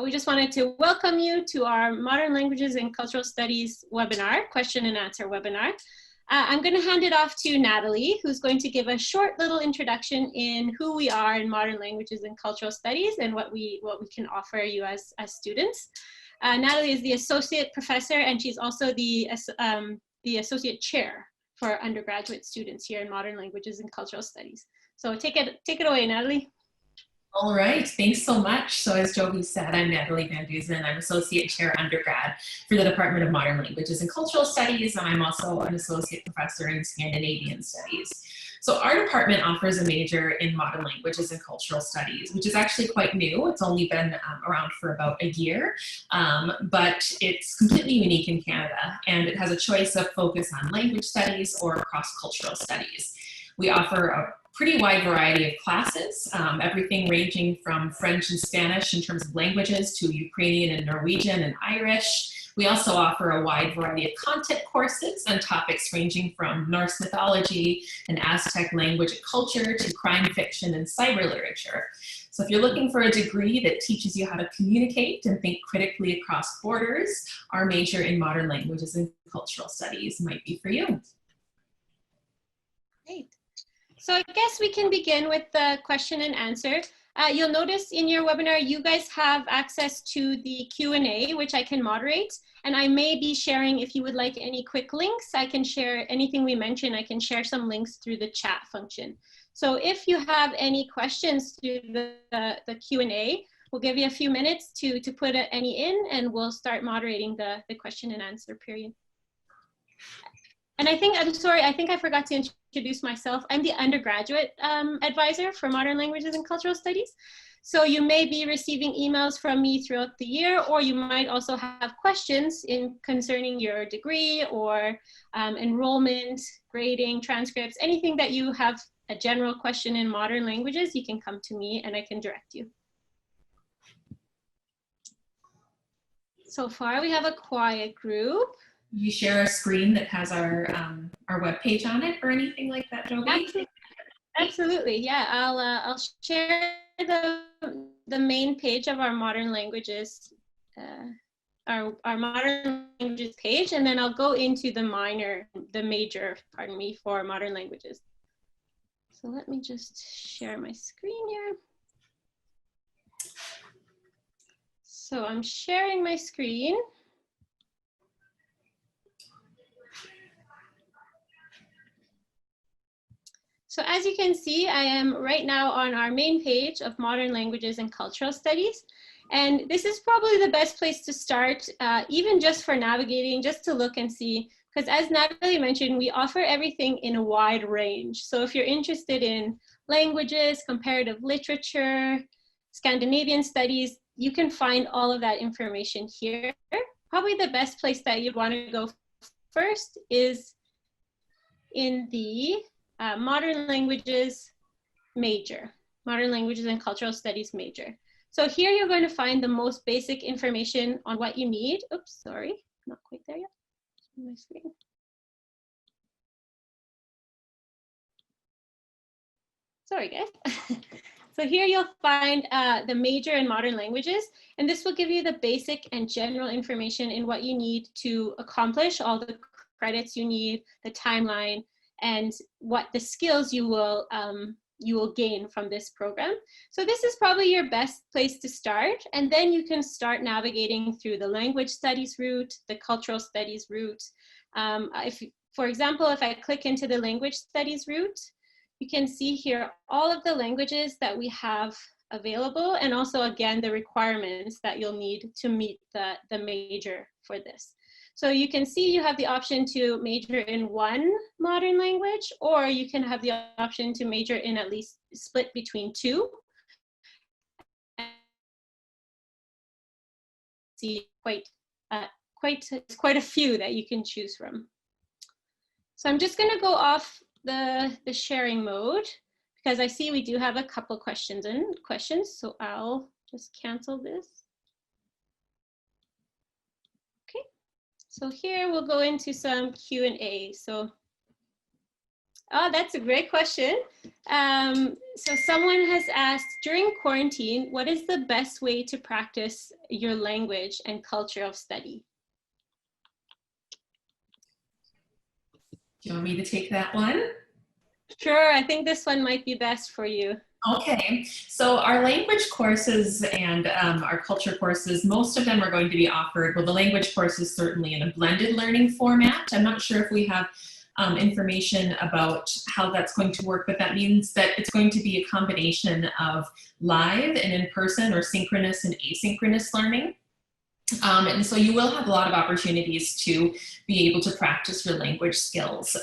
We just wanted to welcome you to our Modern Languages and Cultural Studies webinar, question and answer webinar. I'm going to hand it off to Natalie, who's going to give a short little introduction in who we are in Modern Languages and Cultural Studies and what we can offer you as students. Natalie is the Associate Professor, and she's also the Associate Chair for undergraduate students here in Modern Languages and Cultural Studies. So take it away, Natalie. All right, thanks so much. So as Jovi said, I'm Natalie Van Duzen. I'm Associate Chair Undergrad for the Department of Modern Languages and Cultural Studies, and I'm also an Associate Professor in Scandinavian Studies. So our department offers a major in Modern Languages and Cultural Studies, which is actually quite new. It's only been around for about a year, but it's completely unique in Canada, and it has a choice of focus on language studies or cross-cultural studies. We offer a pretty wide variety of classes, everything ranging from French and Spanish in terms of languages to Ukrainian and Norwegian and Irish. We also offer a wide variety of content courses on topics ranging from Norse mythology and Aztec language and culture to crime fiction and cyber literature. So if you're looking for a degree that teaches you how to communicate and think critically across borders, our major in Modern Languages and Cultural Studies might be for you. Great. So I guess we can begin with the question and answer. You'll notice in your webinar, you guys have access to the Q&A, which I can moderate. And I may be sharing, if you would like any quick links, I can share anything we mentioned. I can share some links through the chat function. So if you have any questions through the Q&A, we'll give you a few minutes to put any in, and we'll start moderating the question and answer period. And I think I forgot to introduce myself. I'm the undergraduate advisor for Modern Languages and Cultural Studies. So you may be receiving emails from me throughout the year, or you might also have questions concerning your degree or enrollment, grading, transcripts, anything that you have a general question in modern languages, you can come to me and I can direct you. So far we have a quiet group. You share a screen that has our webpage on it or anything like that, Jovi? Absolutely, yeah. I'll share the main page of our Modern Languages, our Modern Languages page, and then I'll go into the major, pardon me, for Modern Languages. So let me just share my screen here. So I'm sharing my screen. So as you can see, I am right now on our main page of Modern Languages and Cultural Studies. And this is probably the best place to start, even just for navigating, just to look and see, because as Natalie mentioned, we offer everything in a wide range. So if you're interested in languages, comparative literature, Scandinavian studies, you can find all of that information here. Probably the best place that you'd want to go first is in the Modern Languages major, Modern Languages and Cultural Studies major. So here you're going to find the most basic information on what you need. Oops, sorry, not quite there yet. My screen. Sorry, guys. So here you'll find the major in Modern Languages, and this will give you the basic and general information in what you need to accomplish all the credits you need, the timeline, and what the skills you will gain from this program. So this is probably your best place to start, and then you can start navigating through the language studies route, the cultural studies route. For example, if I click into the language studies route, you can see here all of the languages that we have available, and also again the requirements that you'll need to meet the major for this. So you can see you have the option to major in one modern language, or you can have the option to major in at least split between two. See quite a few that you can choose from. So I'm just going to go off the sharing mode because I see we do have a couple questions. So I'll just cancel this. So here we'll go into some Q&A. So Oh, that's a great question. So someone has asked, during quarantine, what is the best way to practice your language and culture of study? Do you want me to take that one? Sure, I think this one might be best for you. Okay, so our language courses and our culture courses, most of them are going to be offered, well, the language courses certainly in a blended learning format. I'm not sure if we have information about how that's going to work, but that means that it's going to be a combination of live and in-person or synchronous and asynchronous learning. And so you will have a lot of opportunities to be able to practice your language skills.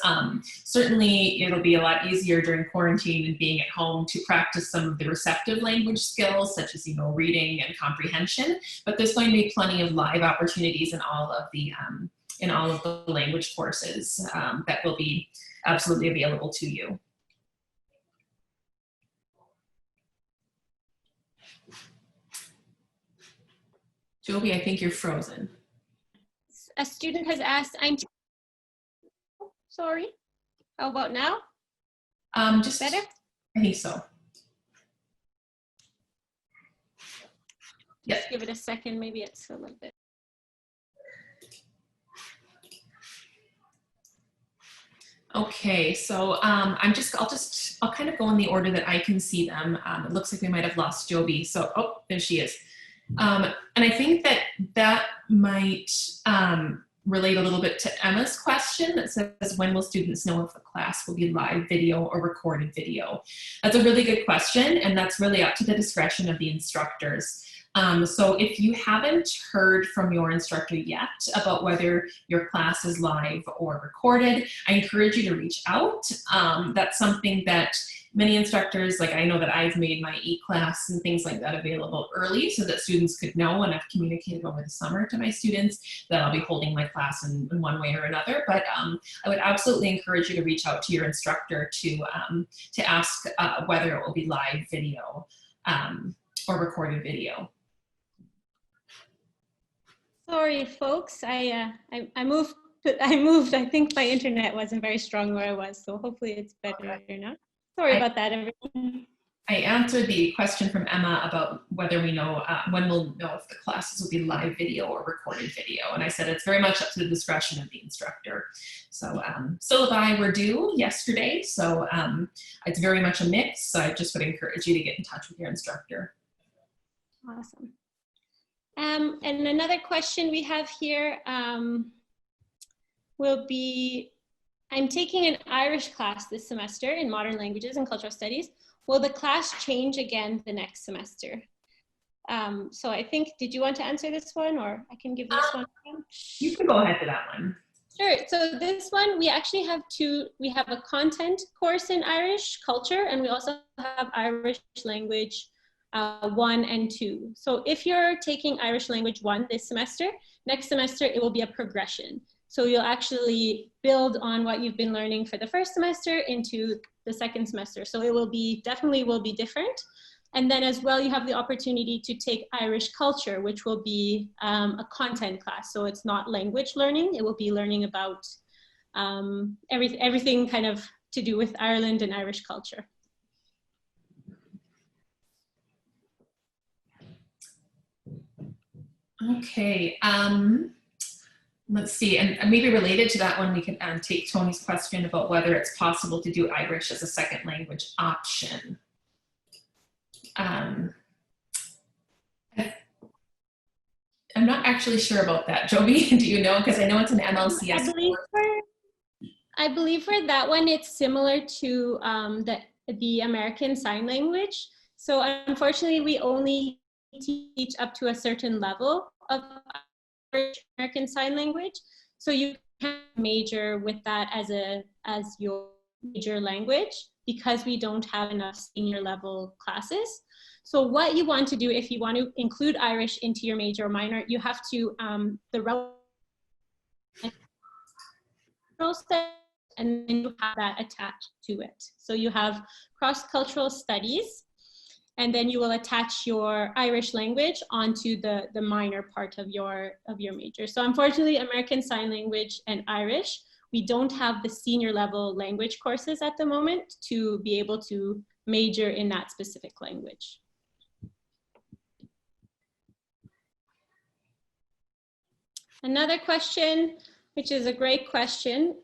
Certainly it'll be a lot easier during quarantine and being at home to practice some of the receptive language skills, such as, reading and comprehension, but there's going to be plenty of live opportunities in all of the language courses that will be absolutely available to you. Joby, I think you're frozen. A student has asked, sorry, how about now? Just better? I think so. Yeah. Just give it a second, maybe it's a little bit. Okay, so I'll kind of go in the order that I can see them. It looks like we might have lost Joby. So, oh, there she is. And I think that might relate a little bit to Emma's question that says, when will students know if the class will be live video or recorded video? That's a really good question, and that's really up to the discretion of the instructors. So if you haven't heard from your instructor yet about whether your class is live or recorded, I encourage you to reach out. That's something that many instructors, like I know that I've made my e-class and things like that available early so that students could know, and I've communicated over the summer to my students that I'll be holding my class in one way or another. But I would absolutely encourage you to reach out to your instructor to ask whether it will be live video or recorded video. Sorry, folks. I moved. I think my internet wasn't very strong where I was, so hopefully it's better now. Sorry about that, everyone. I answered the question from Emma about whether we know when we'll know if the classes will be live video or recorded video, and I said it's very much up to the discretion of the instructor. So syllabi were due yesterday, so it's very much a mix. So I just would encourage you to get in touch with your instructor. Awesome. And another question we have here will be, I'm taking an Irish class this semester in Modern Languages and Cultural Studies. Will the class change again the next semester? So I think, did you want to answer this one, or I can give this one? You can go ahead to that one. Sure. So this one, we actually have two. We have a content course in Irish culture, and we also have Irish language 1 and 2. So if you're taking Irish language 1 this semester, next semester it will be a progression. So you'll actually build on what you've been learning for the first semester into the second semester. So it will be, definitely will be different. And then as well, you have the opportunity to take Irish culture, which will be a content class. So it's not language learning. It will be learning about everything kind of to do with Ireland and Irish culture. Okay, let's see, and maybe related to that one, we can take Tony's question about whether it's possible to do Irish as a second language option. I'm not actually sure about that. Joby, do you know? Because I know it's an MLCS. I believe for that one, it's similar to the American Sign Language. So unfortunately, we only teach up to a certain level of American Sign Language. So you can major with that as your major language because we don't have enough senior level classes. So what you want to do if you want to include Irish into your major or minor, you have to and then you have that attached to it. So you have cross-cultural studies, and then you will attach your Irish language onto the minor part of your major. So unfortunately, American Sign Language and Irish we don't have the senior level language courses at the moment to be able to major in that specific language. Another question, which is a great question,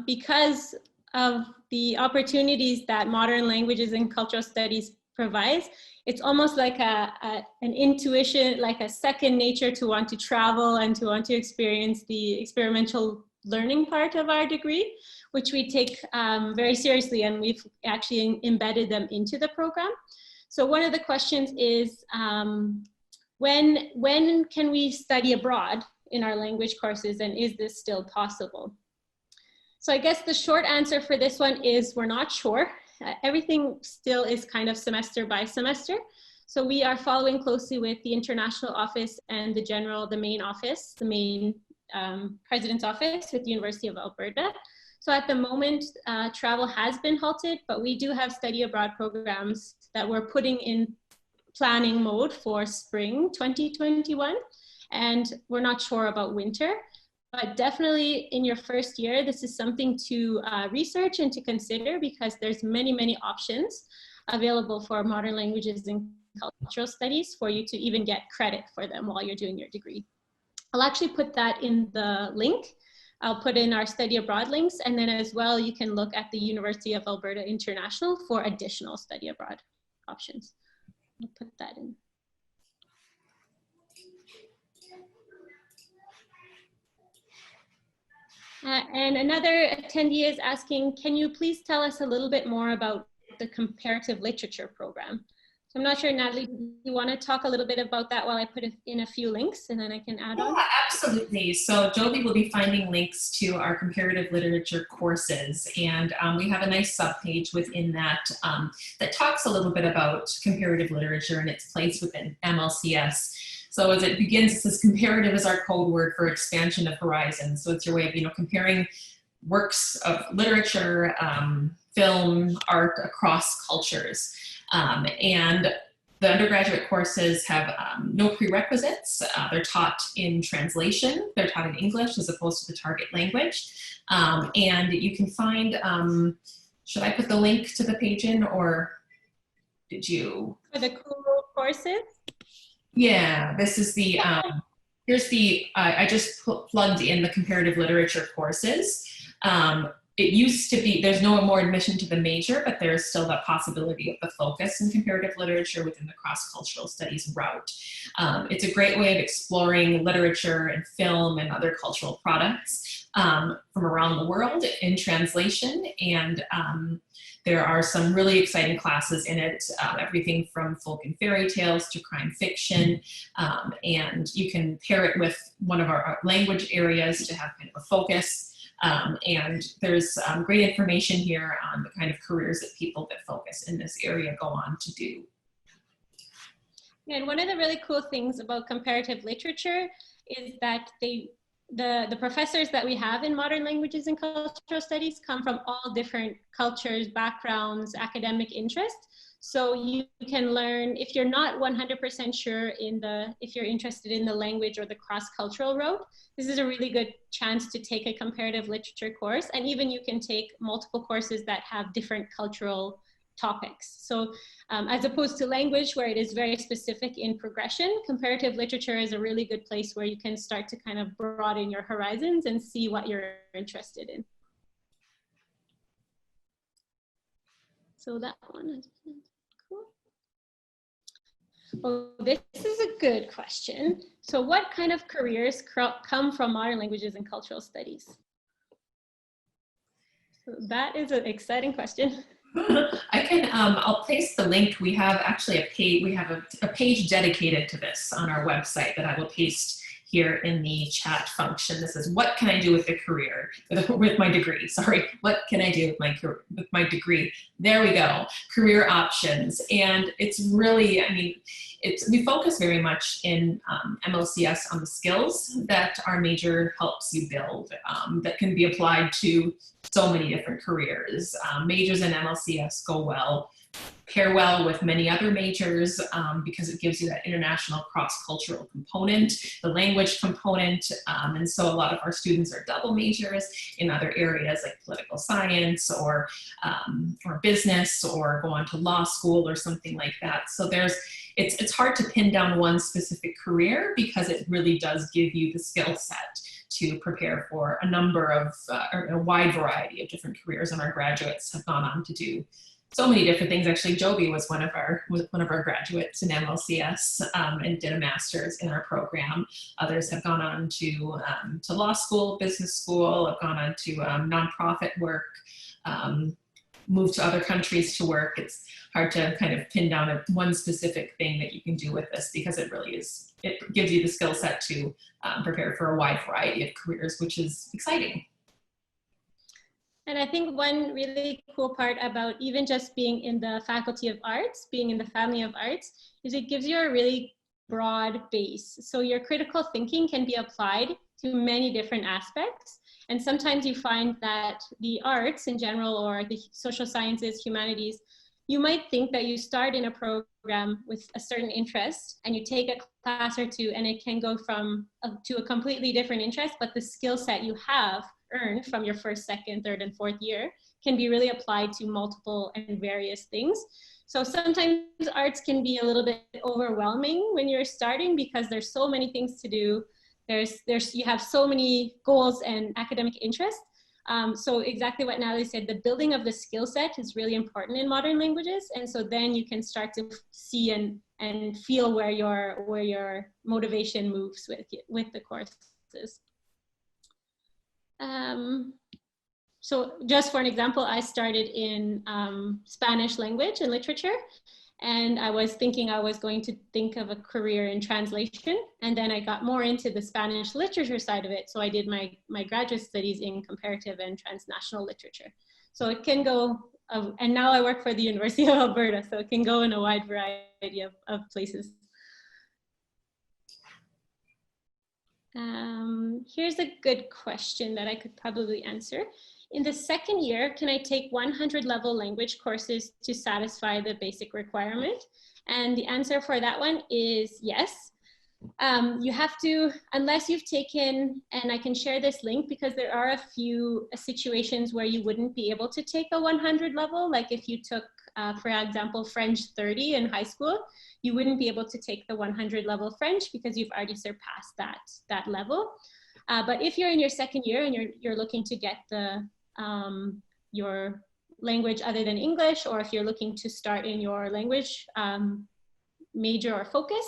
because of the opportunities that modern languages and cultural studies provides, it's almost like an intuition, like a second nature to want to travel and to want to experience the experimental learning part of our degree, which we take very seriously, and we've actually embedded them into the program. So one of the questions is, when can we study abroad in our language courses, and is this still possible? So I guess the short answer for this one is we're not sure. Everything still is kind of semester by semester. So we are following closely with the international office and the main office, the main president's office with the University of Alberta. So at the moment, travel has been halted, but we do have study abroad programs that we're putting in planning mode for spring 2021. And we're not sure about winter, but definitely in your first year, this is something to research and to consider, because there's many, many options available for modern languages and cultural studies for you to even get credit for them while you're doing your degree. I'll actually put that in the link. I'll put in our study abroad links, and then as well, you can look at the University of Alberta International for additional study abroad options. I'll put that in. And another attendee is asking, can you please tell us a little bit more about the comparative literature program? So I'm not sure, Natalie, do you want to talk a little bit about that while I put in a few links, and then I can add on? Yeah, absolutely. So Jovi will be finding links to our comparative literature courses, and we have a nice subpage within that that talks a little bit about comparative literature and its place within MLCS. So as it begins, it says comparative is our code word for expansion of horizons. So it's your way of, comparing works of literature, film, art across cultures. And the undergraduate courses have no prerequisites. They're taught in translation. They're taught in English as opposed to the target language. And you can find, should I put the link to the page in, or did you? For the cool courses? Yeah, this is the, here's the, I just plugged in the comparative literature courses. It used to be, there's no more admission to the major, but there's still that possibility of the focus in comparative literature within the cross-cultural studies route. It's a great way of exploring literature and film and other cultural products from around the world in translation. And there are some really exciting classes in it, everything from folk and fairy tales to crime fiction. And you can pair it with one of our language areas to have kind of a focus. And there's great information here on the kind of careers that people that focus in this area go on to do. And one of the really cool things about comparative literature is that the professors that we have in modern languages and cultural studies come from all different cultures, backgrounds, academic interests. So you can learn, if you're not 100% sure if you're interested in the language or the cross-cultural route, this is a really good chance to take a comparative literature course. And even you can take multiple courses that have different cultural topics. So as opposed to language, where it is very specific in progression, comparative literature is a really good place where you can start to kind of broaden your horizons and see what you're interested in. So that one is cool. Well, this is a good question. So what kind of careers come from modern languages and cultural studies? So that is an exciting question. I can, I'll paste the link. We have actually a page dedicated to this on our website that I will paste here in the chat function. This is, what can I do with a career, with my degree, sorry. What can I do with my degree? There we go, career options. And it's really, I mean, we focus very much in MLCS on the skills that our major helps you build that can be applied to so many different careers. Majors in MLCS go well pair well with many other majors because it gives you that international cross-cultural component, the language component, and so a lot of our students are double majors in other areas like political science or business, or go on to law school or something like that. So it's hard to pin down one specific career because it really does give you the skill set to prepare for a number of, or a wide variety of different careers, and our graduates have gone on to do so many different things. Actually, Joby was one of our graduates in MLCS and did a master's in our program. Others have gone on to law school, business school, have gone on to nonprofit work, moved to other countries to work. It's hard to kind of pin down one specific thing that you can do with this because it really is, it gives you the skill set to prepare for a wide variety of careers, which is exciting. And I think one really cool part about even just being in the Faculty of Arts, being in the family of arts, is it gives you a really broad base. So your critical thinking can be applied to many different aspects. And sometimes you find that the arts in general, or the social sciences, humanities, you might think that you start in a program with a certain interest and you take a class or two and it can go from to a completely different interest, but the skill set you have earned from your first, second, third, and fourth year can be really applied to multiple and various things. So sometimes arts can be a little bit overwhelming when you're starting because there's so many things to do. You have so many goals and academic interests. So exactly what Natalie said, the building of the skill set is really important in modern languages. And so then you can start to see and feel where your motivation moves with the courses. So just for an example, I started in Spanish language and literature, and I was thinking I was going to think of a career in translation, and then I got more into the Spanish literature side of it. So I did my graduate studies in comparative and transnational literature. So it can go, and now I work for the University of Alberta, so it can go in a wide variety of places. Here's a good question that I could probably answer. In the second year, can I take 100 level language courses to satisfy the basic requirement? And the answer for that one is yes. You have to, unless you've taken, and I can share this link because there are a few situations where you wouldn't be able to take a 100 level. Like if you took, for example, French 30 in high school, you wouldn't be able to take the 100 level French because you've already surpassed that level. But if you're in your second year and you're looking to get your language other than English, or if you're looking to start in your language major or focus,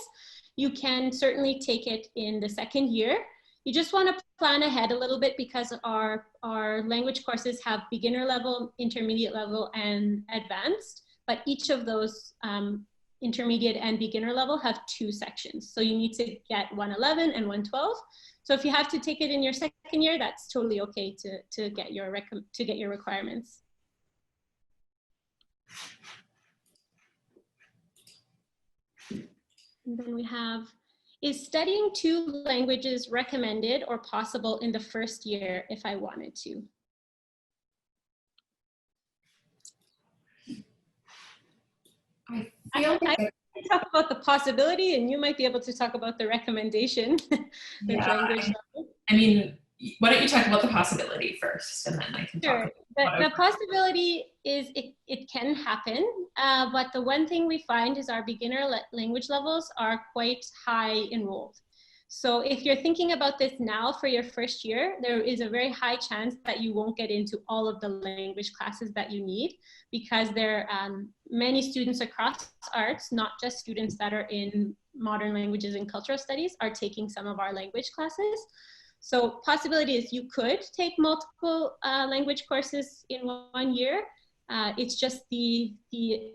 you can certainly take it in the second year. You just want to plan ahead a little bit because our language courses have beginner level, intermediate level, and advanced, but each of those intermediate and beginner level have 2 sections. So you need to get 111 and 112. So if you have to take it in your second year, that's totally okay to get your requirements. And then we have, is studying 2 languages recommended or possible in the first year if I wanted to? I can talk about the possibility, and you might be able to talk about the recommendation. Yeah, I mean, why don't you talk about the possibility first, and then I can talk about the possibility is it can happen, but the one thing we find is our beginner language levels are quite high enrolled. So if you're thinking about this now for your first year, there is a very high chance that you won't get into all of the language classes that you need, because there are many students across arts, not just students that are in modern languages and cultural studies, are taking some of our language classes. So possibility is you could take multiple language courses in 1 year. It's just the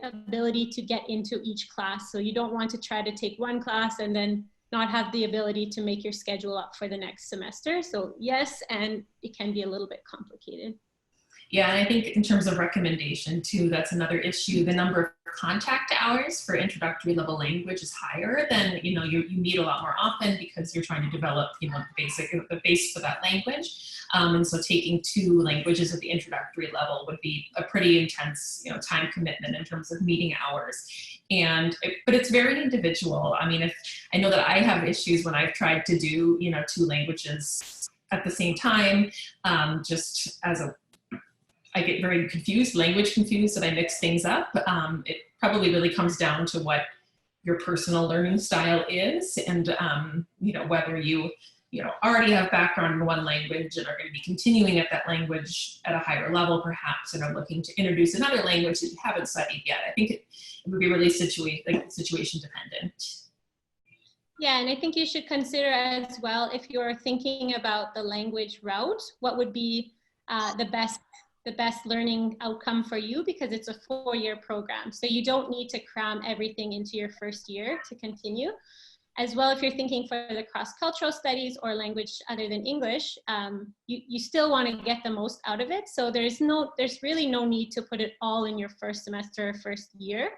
ability to get into each class. So you don't want to try to take one class and then not have the ability to make your schedule up for the next semester. So yes, and it can be a little bit complicated. Yeah, and I think in terms of recommendation too, that's another issue. The number of contact hours for introductory level language is higher than, you need a lot more often because you're trying to develop, the base for that language. And so taking 2 languages at the introductory level would be a pretty intense, time commitment in terms of meeting hours. But it's very individual. I mean, I know that I have issues when I've tried to do, 2 languages at the same time, I get very confused, language confused, and I mix things up. It probably really comes down to what your personal learning style is, and whether you already have background in one language and are going to be continuing at that language at a higher level, perhaps, and are looking to introduce another language that you haven't studied yet. I think it would be really situation dependent. Yeah, and I think you should consider as well, if you're thinking about the language route, what would be the best learning outcome for you, because it's a 4-year program. So you don't need to cram everything into your first year to continue. As well, if you're thinking for the cross-cultural studies or language other than English, you still want to get the most out of it. So there's really no need to put it all in your first semester or first year.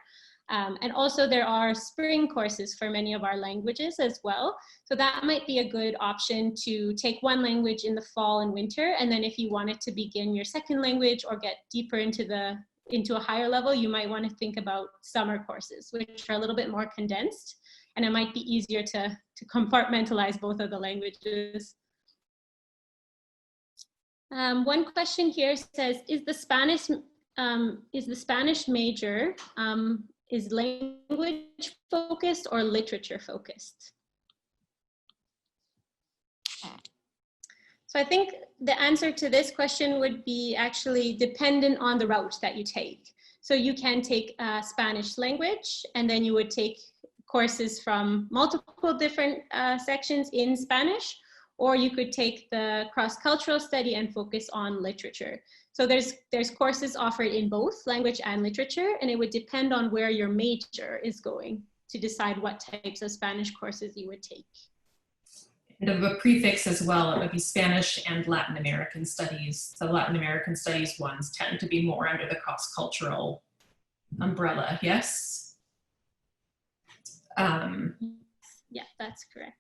And also there are spring courses for many of our languages as well. So that might be a good option to take one language in the fall and winter. And then if you wanted to begin your second language or get deeper into a higher level, you might want to think about summer courses, which are a little bit more condensed. And it might be easier to compartmentalize both of the languages. One question here says, is the Spanish major, is language focused or literature focused? So I think the answer to this question would be actually dependent on the route that you take. So you can take Spanish language, and then you would take courses from multiple different sections in Spanish, or you could take the cross-cultural study and focus on literature. So there's courses offered in both language and literature, and it would depend on where your major is going to decide what types of Spanish courses you would take. And of a prefix as well, it would be Spanish and Latin American studies. The Latin American studies ones tend to be more under the cross-cultural umbrella, yes? Yeah, that's correct.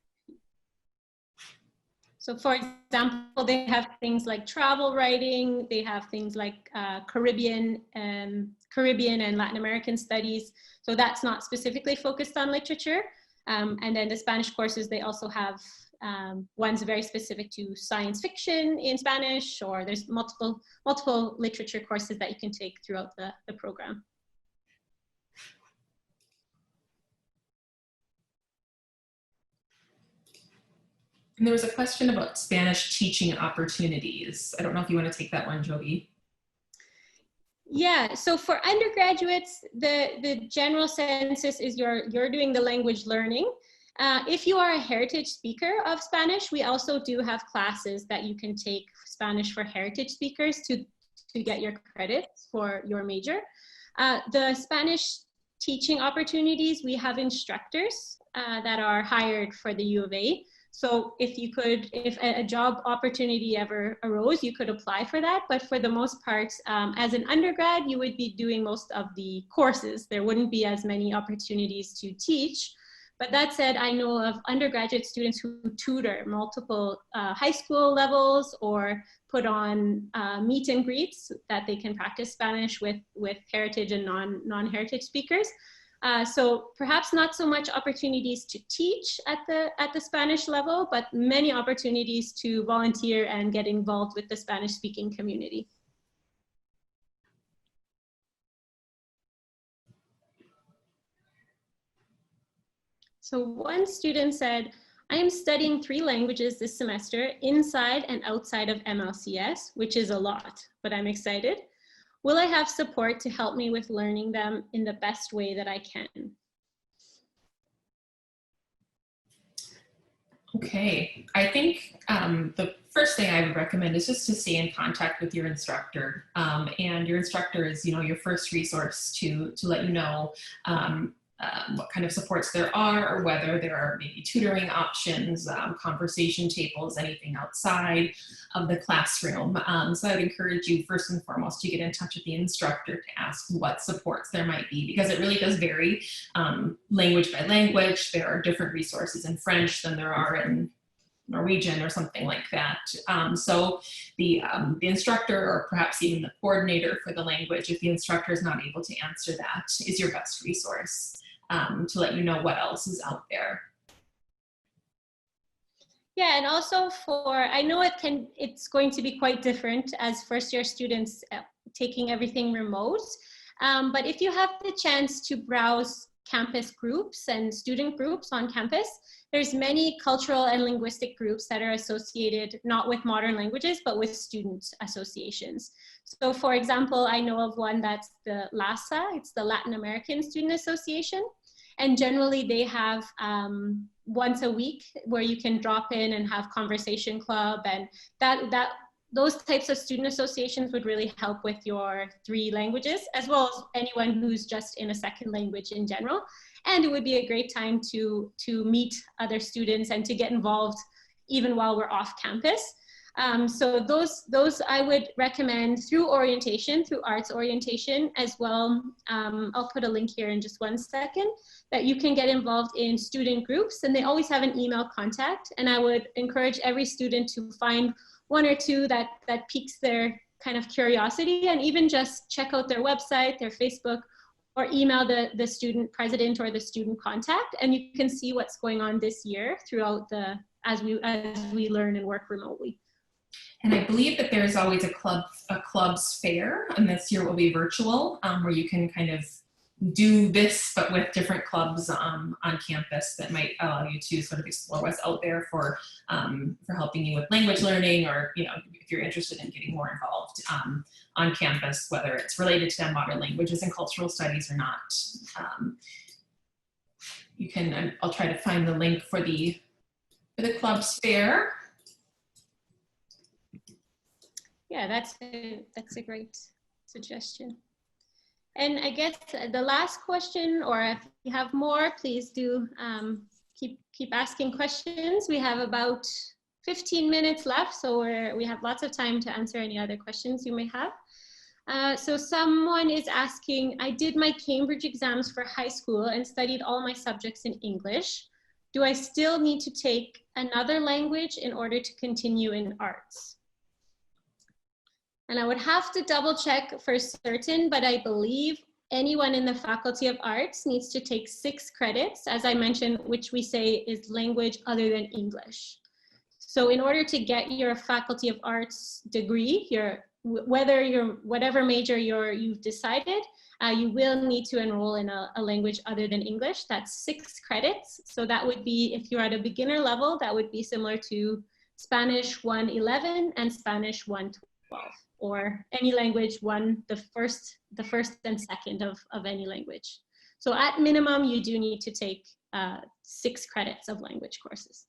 So for example, they have things like travel writing, they have things like Caribbean and Latin American studies. So that's not specifically focused on literature. And then the Spanish courses, they also have ones very specific to science fiction in Spanish, or there's multiple literature courses that you can take throughout the program. And there was a question about Spanish teaching opportunities. I don't know if you want to take that one, Jovi. Yeah, so for undergraduates, the general census is you're doing the language learning. If you are a heritage speaker of Spanish, we also do have classes that you can take Spanish for heritage speakers to get your credits for your major. The Spanish teaching opportunities, we have instructors that are hired for the U of A. So if a job opportunity ever arose, you could apply for that. But for the most part, as an undergrad, you would be doing most of the courses. There wouldn't be as many opportunities to teach. But that said, I know of undergraduate students who tutor multiple high school levels or put on meet and greets that they can practice Spanish with heritage and non-heritage speakers. So perhaps not so much opportunities to teach at the Spanish level, but many opportunities to volunteer and get involved with the Spanish speaking community. So one student said, I am studying 3 languages this semester inside and outside of MLCS, which is a lot, but I'm excited. Will I have support to help me with learning them in the best way that I can? Okay, I think the first thing I would recommend is just to stay in contact with your instructor. And your instructor is, your first resource to let you know what kind of supports there are, or whether there are maybe tutoring options, conversation tables, anything outside of the classroom. So I would encourage you first and foremost to get in touch with the instructor to ask what supports there might be, because it really does vary language by language. There are different resources in French than there are in Norwegian or something like that. So the instructor, or perhaps even the coordinator for the language, if the instructor is not able to answer that, is your best resource to let you know what else is out there. Yeah, and also I know it's going to be quite different as first-year students taking everything remote, but if you have the chance to browse campus groups and student groups on campus, there's many cultural and linguistic groups that are associated not with modern languages, but with student associations. So for example, I know of one that's the LASA, it's the Latin American Student Association. And generally they have once a week where you can drop in and have conversation club, and those types of student associations would really help with your 3 languages, as well as anyone who's just in a second language in general. And it would be a great time to meet other students and to get involved even while we're off campus. So those I would recommend through orientation, through arts orientation as well. I'll put a link here in just one second, that you can get involved in student groups, and they always have an email contact. And I would encourage every student to find 1 or 2 that piques their kind of curiosity, and even just check out their website, their Facebook, or email the student president or the student contact, and you can see what's going on this year throughout as we learn and work remotely. And I believe that there's always a club's fair, and this year will be virtual, where you can kind of do this, but with different clubs on campus that might allow you to sort of explore what's out there for helping you with language learning, or if you're interested in getting more involved on campus, whether it's related to modern languages and cultural studies or not. You can. I'll try to find the link for the club's fair. Yeah, that's a great suggestion. And I guess the last question, or if you have more, please do keep asking questions. We have about 15 minutes left, so we have lots of time to answer any other questions you may have. So someone is asking, I did my Cambridge exams for high school and studied all my subjects in English. Do I still need to take another language in order to continue in arts? And I would have to double check for certain, but I believe anyone in the Faculty of Arts needs to take 6 credits, as I mentioned, which we say is language other than English. So in order to get your Faculty of Arts degree, whatever major you've decided, you will need to enroll in a language other than English. That's 6 credits. So that would be, if you're at a beginner level, that would be similar to Spanish 111 and Spanish 112. Or any language the first and second of any language. So at minimum, you do need to take 6 credits of language courses.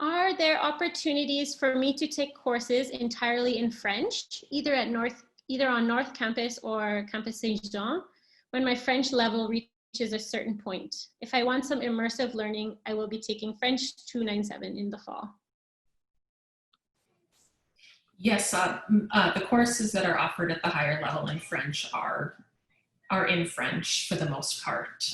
Are there opportunities for me to take courses entirely in French, either on North Campus or Campus Saint-Jean, when my French level reaches a certain point? If I want some immersive learning, I will be taking French 297 in the fall. Yes, the courses that are offered at the higher level in French are in French for the most part.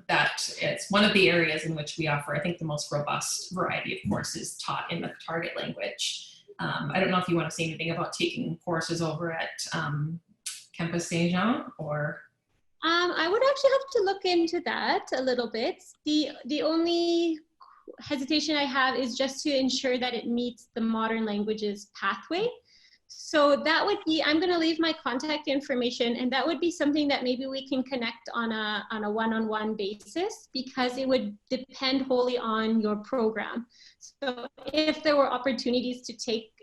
That it's one of the areas in which we offer, I think, the most robust variety of courses taught in the target language. I don't know if you want to say anything about taking courses over at Campus Saint-Jean, or? I would actually have to look into that a little bit. The only hesitation I have is just to ensure that it meets the modern languages pathway. So that would be, I'm going to leave my contact information, and that would be something that maybe we can connect on a one-on-one basis, because it would depend wholly on your program. So if there were opportunities to take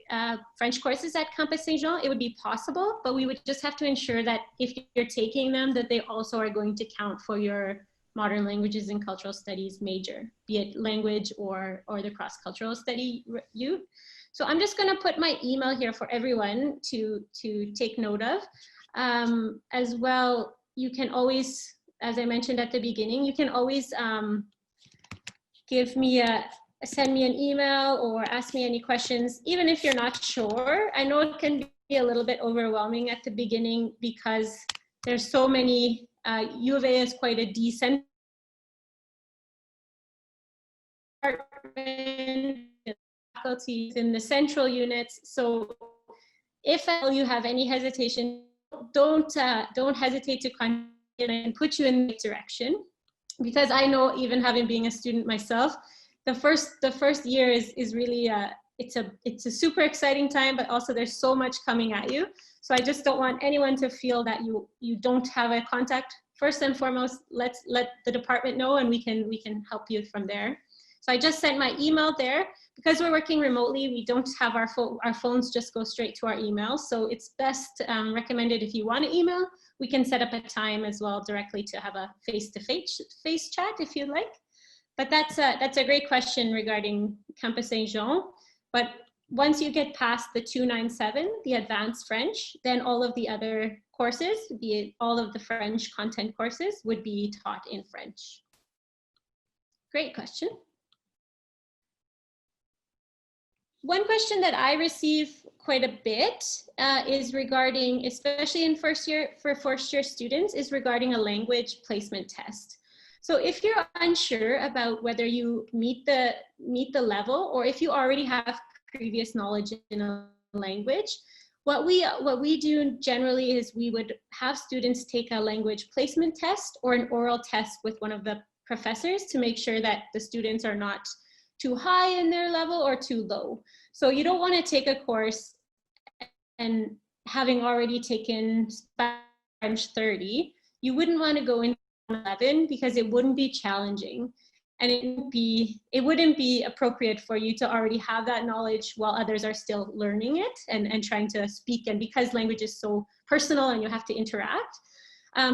French courses at Campus Saint-Jean, it would be possible, but we would just have to ensure that if you're taking them, that they also are going to count for your modern languages and cultural studies major, be it language or the cross-cultural study route. So I'm just going to put my email here for everyone to take note of. As well, you can always, as I mentioned at the beginning, you can always send me an email or ask me any questions, even if you're not sure. I know it can be a little bit overwhelming at the beginning because there's so many, U of A is quite a decentralized department, faculties in the central units. So if you have any hesitation, don't hesitate to contact me and put you in the right direction. Because I know, even having been a student myself, the first year is really it's a super exciting time, but also there's so much coming at you. So I just don't want anyone to feel that you don't have a contact. First and foremost, let the department know, and we can help you from there. So I just sent my email there. Because we're working remotely, we don't have our phones just go straight to our email. So it's best recommended, if you want to email, we can set up a time as well directly to have a face-to-face chat if you'd like. But that's a great question regarding Campus Saint-Jean. But once you get past the 297, the advanced French, then all of the other courses, all of the French content courses, would be taught in French. Great question. One question that I receive quite a bit is regarding, especially in first year students, is regarding a language placement test. So if you're unsure about whether you meet the level, or if you already have previous knowledge in a language, what we do generally is we would have students take a language placement test or an oral test with one of the professors to make sure that the students are not too high in their level or too low. So you don't want to take a course and having already taken French 30, you wouldn't want to go into 11 because it wouldn't be challenging. And it wouldn't be appropriate for you to already have that knowledge while others are still learning it and trying to speak. And because language is so personal and you have to interact.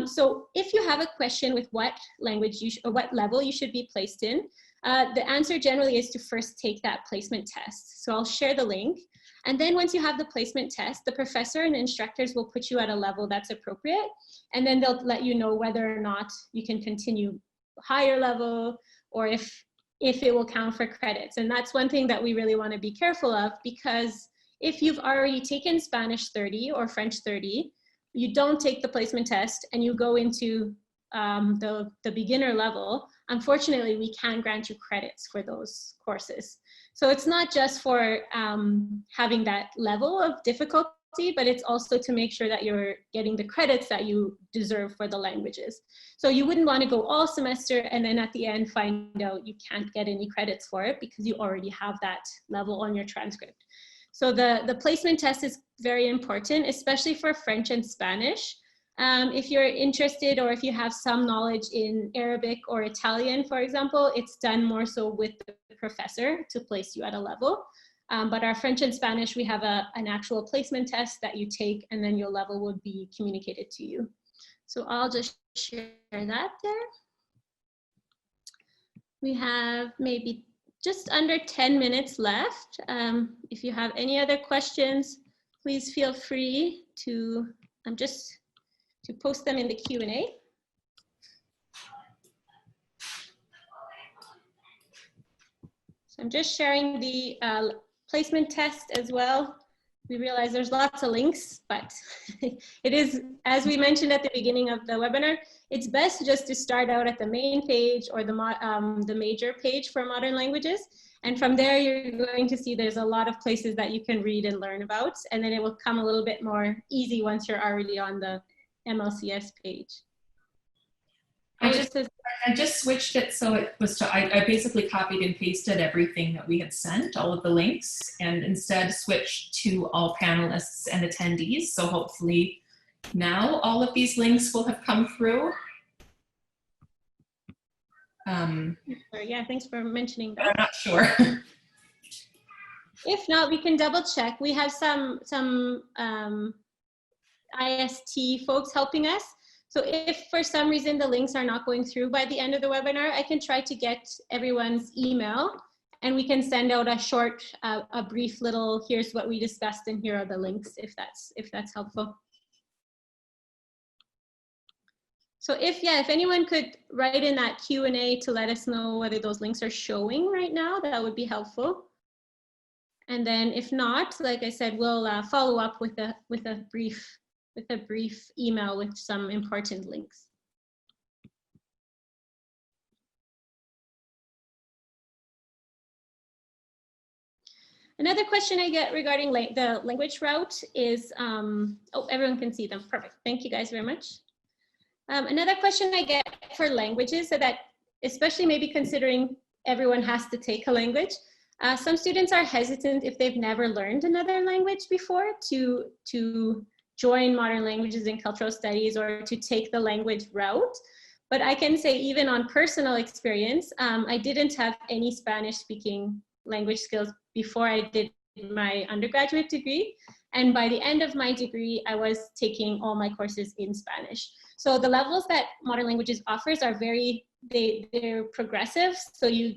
So if you have a question with what language or what level you should be placed in, the answer generally is to first take that placement test. So I'll share the link. And then once you have the placement test, the professor and instructors will put you at a level that's appropriate. And then they'll let you know whether or not you can continue higher level, or if it will count for credits. And that's one thing that we really want to be careful of, because if you've already taken Spanish 30 or French 30, you don't take the placement test and you go into the beginner level, unfortunately, we can't grant you credits for those courses. So it's not just for having that level of difficulty, but it's also to make sure that you're getting the credits that you deserve for the languages. So you wouldn't want to go all semester and then at the end find out you can't get any credits for it because you already have that level on your transcript. So the placement test is very important, especially for French and Spanish. If you're interested, or if you have some knowledge in Arabic or Italian, for example, it's done more so with the professor to place you at a level. But our French and Spanish, we have an actual placement test that you take, and then your level would be communicated to you. So I'll just share that there. We have maybe just under 10 minutes left. If you have any other questions, please feel free to post them in the Q&A. So I'm just sharing the placement test as well. We realize there's lots of links, but it is, as we mentioned at the beginning of the webinar, it's best just to start out at the main page or the major page for modern languages. And from there, you're going to see there's a lot of places that you can read and learn about. And then it will come a little bit more easy once you're already on the MLCS page. I just switched it so it was I basically copied and pasted everything that we had sent, all of the links, and instead switched to all panelists and attendees. So hopefully now all of these links will have come through. Yeah, thanks for mentioning that. I'm not sure. If not, we can double check. We have some IST folks helping us. So if for some reason the links are not going through by the end of the webinar, I can try to get everyone's email And we can send out a short, a brief little, here's what we discussed and here are the links, if that's helpful. So if anyone could write in that Q&A to let us know whether those links are showing right now, that would be helpful. And then if not, like I said, we'll follow up with a brief email with some important links. Another question I get regarding the language route is, oh, everyone can see them. Perfect. Thank you guys very much. Another question I get for languages, so that especially maybe considering everyone has to take a language, some students are hesitant if they've never learned another language before to join modern languages and cultural studies or to take the language route. But I can say even on personal experience, I didn't have any Spanish speaking language skills before I did my undergraduate degree. And by the end of my degree, I was taking all my courses in Spanish. So the levels that modern languages offers are they're progressive. So you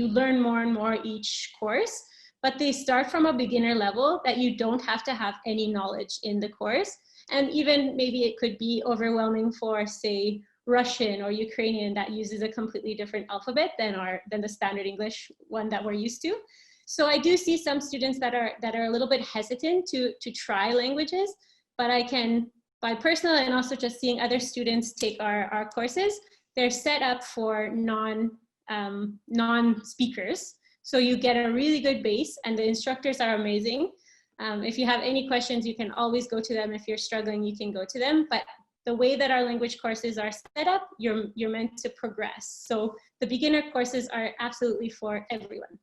learn more and more each course, but they start from a beginner level that you don't have to have any knowledge in the course. And even maybe it could be overwhelming for, say, Russian or Ukrainian that uses a completely different alphabet than the standard English one that we're used to. So I do see some students that are a little bit hesitant to try languages, but I can, by personal and also just seeing other students take our courses, they're set up for non-speakers. So you get a really good base and the instructors are amazing. If you have any questions, you can always go to them. If you're struggling, you can go to them. But the way that our language courses are set up, you're meant to progress. So the beginner courses are absolutely for everyone.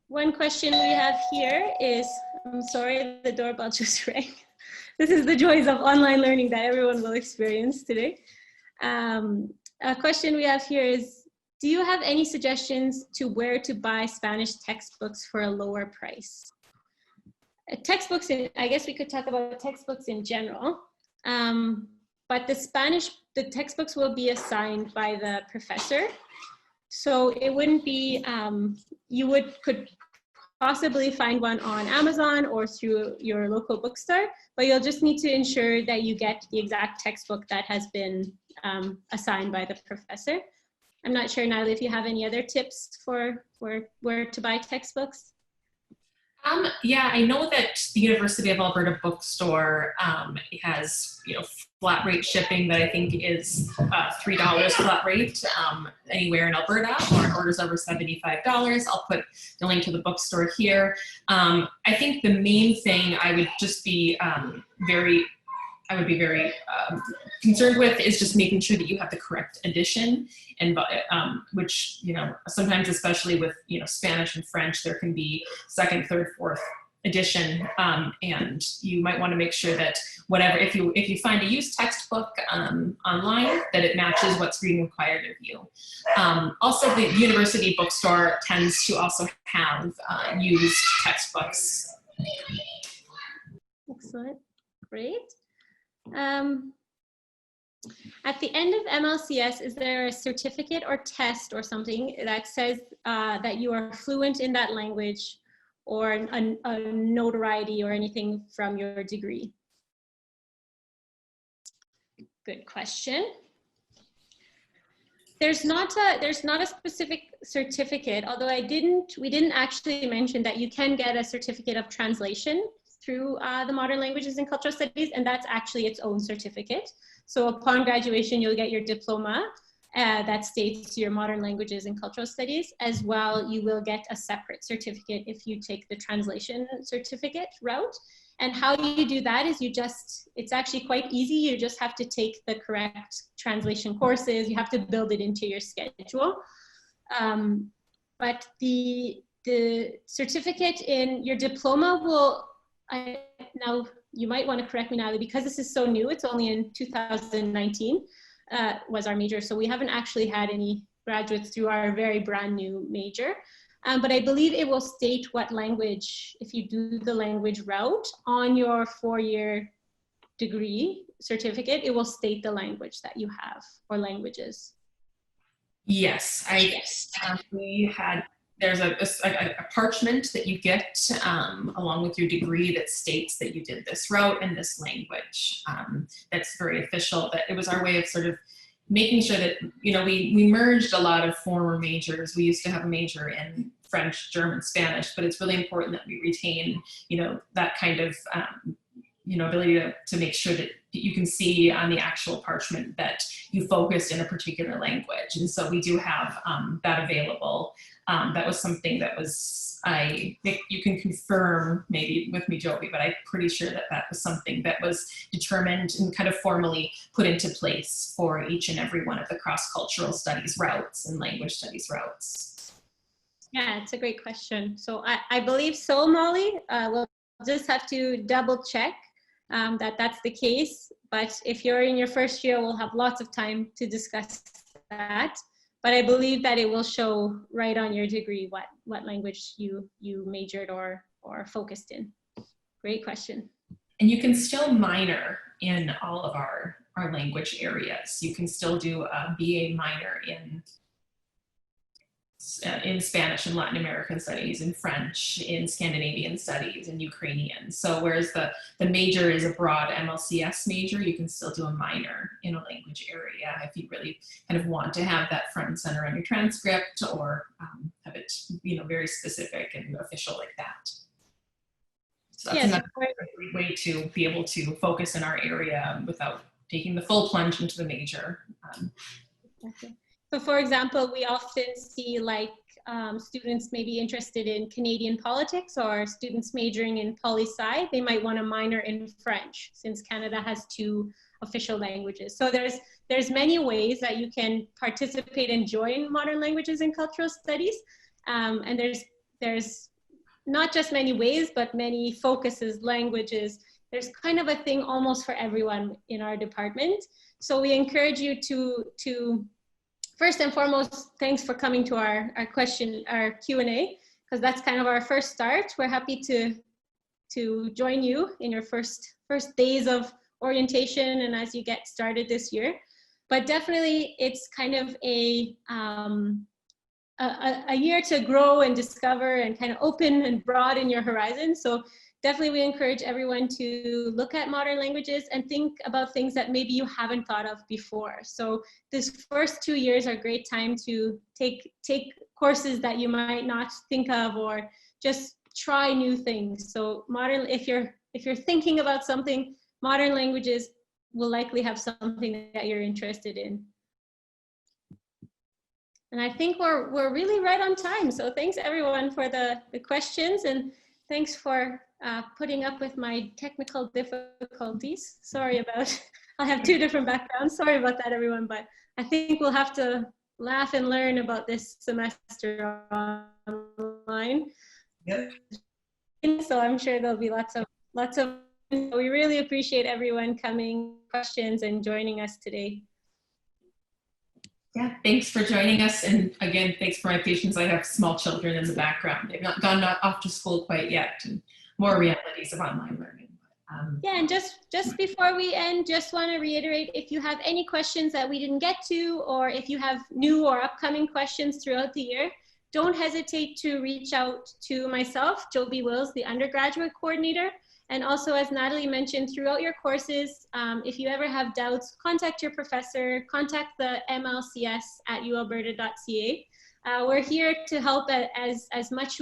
One question we have here is, I'm sorry, the doorbell just rang. This is the joys of online learning that everyone will experience today. A question we have here is, do you have any suggestions to where to buy Spanish textbooks for a lower price? Textbooks, I guess we could talk about textbooks in general, but the textbooks will be assigned by the professor. So it wouldn't be, you could possibly find one on Amazon or through your local bookstore, but you'll just need to ensure that you get the exact textbook that has been assigned by the professor. I'm not sure, Natalie, if you have any other tips for where to buy textbooks. Yeah, I know that the University of Alberta bookstore has, flat rate shipping that I think is $3 flat rate anywhere in Alberta, or orders over $75. I'll put the link to the bookstore here. I think the main thing I would just be very concerned with is just making sure that you have the correct edition, and which, sometimes, especially with, Spanish and French, there can be second, third, fourth edition, and you might want to make sure that if you find a used textbook online, that it matches what's being required of you. Also, the university bookstore tends to also have used textbooks. Excellent, great. At the end of MLCS, is there a certificate or test or something that says that you are fluent in that language, or a notoriety or anything from your degree? Good question. There's not a specific certificate, although we didn't actually mention that you can get a certificate of translation through the Modern Languages and Cultural Studies, and that's actually its own certificate. So upon graduation, you'll get your diploma that states your Modern Languages and Cultural Studies. As well, you will get a separate certificate if you take the translation certificate route. And how you do that is it's actually quite easy. You just have to take the correct translation courses. You have to build it into your schedule. But the certificate in your diploma will, now you might want to correct me, Natalie, because this is so new, it's only in 2019 was our major. So we haven't actually had any graduates through our very brand new major. But I believe it will state what language, if you do the language route on your 4-year degree, certificate, it will state the language that you have or languages. Yes, we had, there's a parchment that you get along with your degree that states that you did this route in this language. That's very official, but it was our way of sort of making sure that, you know, we merged a lot of former majors. We used to have a major in French, German, Spanish, but it's really important that we retain, you know, that kind of, you know, ability to make sure that you can see on the actual parchment that you focused in a particular language. And so we do have that available. That was something that was, I think you can confirm maybe with me, Joby, but I'm pretty sure that that was something that was determined and kind of formally put into place for each and every one of the cross-cultural studies routes and language studies routes. Yeah, it's a great question. So I believe so, Molly. We'll just have to double check that that's the case. But if you're in your first year, we'll have lots of time to discuss that. But I believe that it will show right on your degree what language you majored or focused in. Great question. And you can still minor in all of our language areas. You can still do a BA minor in Spanish and Latin American studies, in French, in Scandinavian studies, and Ukrainian. So whereas the major is a broad MLCS major, you can still do a minor in a language area if you really kind of want to have that front and center on your transcript, or have it, you know, very specific and official like that. So that's another great way to be able to focus in our area without taking the full plunge into the major. Okay. So for example, we often see like students may be interested in Canadian politics, or students majoring in poli-sci, they might want to minor in French since Canada has 2 official languages. So there's many ways that you can participate and join modern languages and cultural studies. And there's not just many ways, but many focuses, languages. There's kind of a thing almost for everyone in our department. So we encourage you to first and foremost, thanks for coming to our Q&A, because that's kind of our first start. We're happy to join you in your first days of orientation and as you get started this year. But definitely it's kind of a year to grow and discover and kind of open and broaden your horizon. So definitely we encourage everyone to look at modern languages and think about things that maybe you haven't thought of before. So this first 2 years are a great time to take courses that you might not think of, or just try new things. So modern, if you're thinking about something, modern languages will likely have something that you're interested in. And I think we're really right on time. So thanks everyone for the questions, and thanks for putting up with my technical difficulties. Sorry about, I have 2 different backgrounds. Sorry about that, everyone, but I think we'll have to laugh and learn about this semester online. Yep. So I'm sure there'll be lots of, we really appreciate everyone coming, questions, and joining us today. Yeah, thanks for joining us. And again, thanks for my patience. I have small children in the background. They've not gone off to school quite yet, and more realities of online learning. Yeah, and just before we end, just want to reiterate, if you have any questions that we didn't get to, or if you have new or upcoming questions throughout the year, don't hesitate to reach out to myself, Joby Wills, the undergraduate coordinator. And also, as Natalie mentioned, throughout your courses, if you ever have doubts, contact your professor, contact the MLCS at ualberta.ca. We're here to help as much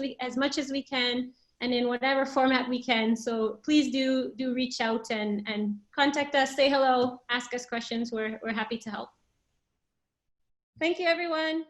as we can, and in whatever format we can. So please do reach out and contact us, say hello, ask us questions. We're happy to help. Thank you, everyone.